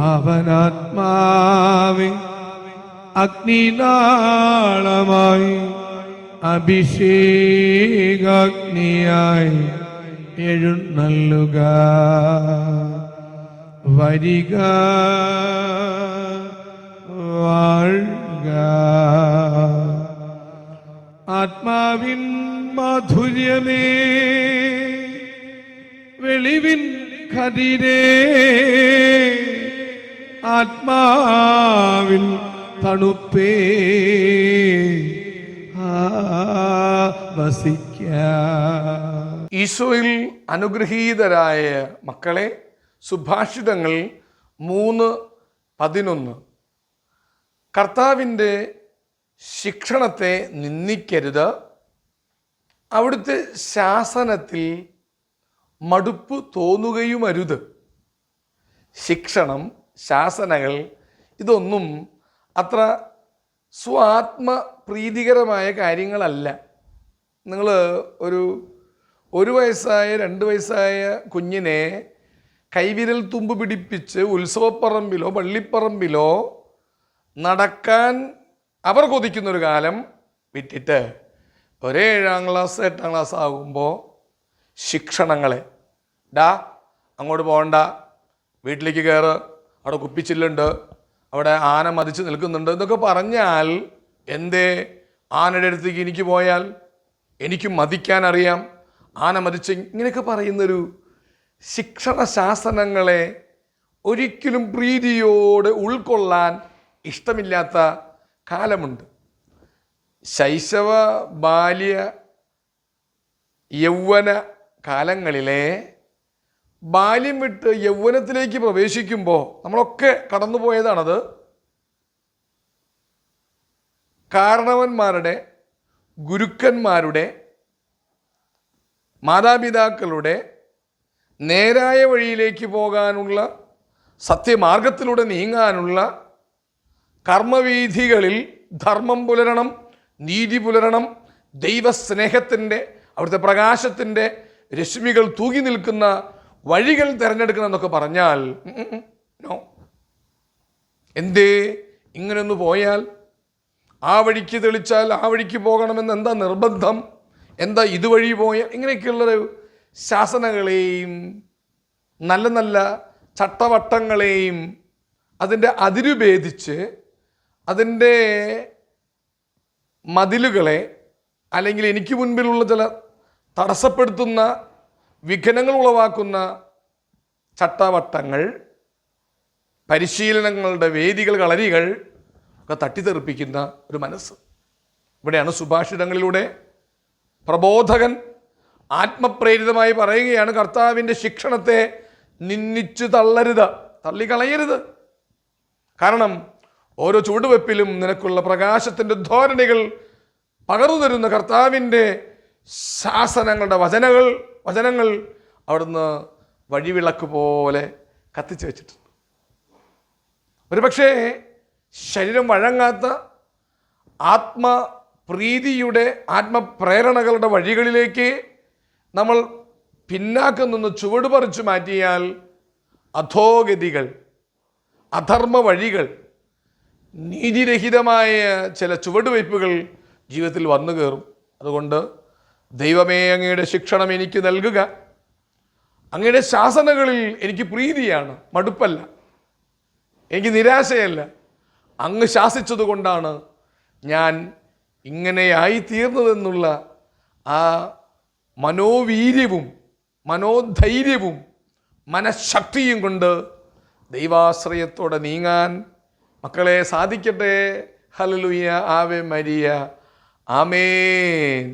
അവനാത്മാവെ അഗ്നിനാളമായി അഭിഷേകാഗ്നിയായി എഴുന്നള്ളുക. വരിക, വാഴുക. ആത്മാവിൻ മാധുര്യമേ, വെളിവിൻ കതിരേ, ആത്മാവിൻ തണുപ്പേ, ഈശോയിൽ അനുഗ്രഹീതരായ മക്കളെ, സുഭാഷിതങ്ങൾ 3:11. കർത്താവിൻ്റെ ശിക്ഷണത്തെ നിന്ദിക്കരുത്, അവിടുത്തെ ശാസനത്തിൽ മടുപ്പ് തോന്നുകയുമരുത്. ശിക്ഷണം, ശാസനകൾ ഇതൊന്നും അത്ര സ്വാത്മപ്രീതികരമായ കാര്യങ്ങളല്ല. നിങ്ങൾ ഒരു വയസ്സായ 2 വയസ്സായ കുഞ്ഞിനെ കൈവിരൽ തുമ്പ് പിടിപ്പിച്ച് ഉത്സവപ്പറമ്പിലോ പള്ളിപ്പറമ്പിലോ നടക്കാൻ അവർ കൊതിക്കുന്നൊരു കാലം വിട്ടിട്ട് 7ാം ക്ലാസ് 8ാം ക്ലാസ് ആകുമ്പോൾ ശിക്ഷണങ്ങളെ, അങ്ങോട്ട് പോകണ്ട, വീട്ടിലേക്ക് കയറ്, അവിടെ കുപ്പിച്ചില്ലുണ്ട്, അവിടെ ആന മതിച്ച് നിൽക്കുന്നുണ്ട് എന്നൊക്കെ പറഞ്ഞാൽ, എന്തേ ആനയുടെ അടുത്തേക്ക് എനിക്ക് പോയാൽ എനിക്ക് മതിക്കാൻ അറിയാം, ആന മതിച്ച്, ഇങ്ങനെയൊക്കെ പറയുന്നൊരു ശിക്ഷണ ശാസനങ്ങളെ ഒരിക്കലും പ്രീതിയോടെ ഉൾക്കൊള്ളാൻ ഇഷ്ടമില്ലാത്ത കാലമുണ്ട്. ശൈശവ, ബാല്യ, യൗവന കാലങ്ങളിലെ ബാല്യം വിട്ട് യൗവനത്തിലേക്ക് പ്രവേശിക്കുമ്പോൾ നമ്മളൊക്കെ കടന്നുപോയതാണത്. കാരണവന്മാരുടെ, ഗുരുക്കന്മാരുടെ, മാതാപിതാക്കളുടെ നേരായ വഴിയിലേക്ക് പോകാനുള്ള, സത്യമാർഗത്തിലൂടെ നീങ്ങാനുള്ള കർമ്മവീഥികളിൽ ധർമ്മം പുലരണം, നീതി പുലരണം, ദൈവസ്നേഹത്തിൻ്റെ, അവിടുത്തെ പ്രകാശത്തിൻ്റെ രശ്മികൾ തൂങ്ങി നിൽക്കുന്ന വഴികൾ തിരഞ്ഞെടുക്കണം എന്നൊക്കെ പറഞ്ഞാൽ, നോ, എന്തേ ഇങ്ങനെയൊന്ന് പോയാൽ, ആ വഴിക്ക് തെളിച്ചാൽ ആ വഴിക്ക് പോകണമെന്ന് എന്താ നിർബന്ധം, എന്താ ഇതുവഴി പോയാൽ, ഇങ്ങനെയൊക്കെയുള്ളൊരു ശാസനകളെയും നല്ല നല്ല ചട്ടവട്ടങ്ങളെയും അതിൻ്റെ അതിരുഭേദിച്ച് അതിൻ്റെ മതിലുകളെ, അല്ലെങ്കിൽ എനിക്ക് മുൻപിലുള്ള ചില തടസ്സപ്പെടുത്തുന്ന, വിഘ്നങ്ങൾ ഉളവാക്കുന്ന ചട്ടവട്ടങ്ങൾ, പരിശീലനങ്ങളുടെ വേദികൾ, കളരികൾ ഒക്കെ തട്ടിത്തെറിപ്പിക്കുന്ന ഒരു മനസ്സ്. ഇവിടെയാണ് സുഭാഷിതങ്ങളിലൂടെ പ്രബോധകൻ ആത്മപ്രേരിതമായി പറയുകയാണ്, കർത്താവിൻ്റെ ശിക്ഷണത്തെ നിന്ദിച്ചു തള്ളരുത്, തള്ളിക്കളയരുത്. കാരണം ഓരോ ചുവടുവെപ്പിലും നിനക്കുള്ള പ്രകാശത്തിൻ്റെ ധോരണികൾ പകർന്നു തരുന്ന കർത്താവിൻ്റെ ശാസനങ്ങളുടെ വചനങ്ങൾ അവിടുന്ന് വഴിവിളക്ക് പോലെ കത്തിച്ചു വെച്ചിട്ടുണ്ട്. ഒരുപക്ഷേ ശരീരം വഴങ്ങാത്ത ആത്മപ്രീതിയുടെ, ആത്മപ്രേരണകളുടെ വഴികളിലേക്ക് നമ്മൾ പിന്നാക്കം നിന്ന് ചുവട് പറിച്ചു മാറ്റിയാൽ അധോഗതികൾ, അധർമ്മ വഴികൾ, നീതിരഹിതമായ ചില ചുവടുവയ്പ്പുകൾ ജീവിതത്തിൽ വന്നു കയറും. അതുകൊണ്ട് ദൈവമേ, അങ്ങയുടെ ശിക്ഷണം എനിക്ക് നൽകുക, അങ്ങയുടെ ശാസനകളിൽ എനിക്ക് പ്രീതിയാണ്, മടുപ്പല്ല, എനിക്ക് നിരാശയല്ല. അങ്ങ് ശാസിച്ചതുകൊണ്ടാണ് ഞാൻ ഇങ്ങനെയായി തീർന്നതെന്നുള്ള ആ മനോവീര്യവും മനോധൈര്യവും മനഃശക്തിയും കൊണ്ട് ദൈവാശ്രയത്തോടെ നീങ്ങാൻ മക്കളെ സാധിക്കട്ടെ. ഹല്ലേലൂയ, ആവേ മരിയ, ആമേൻ.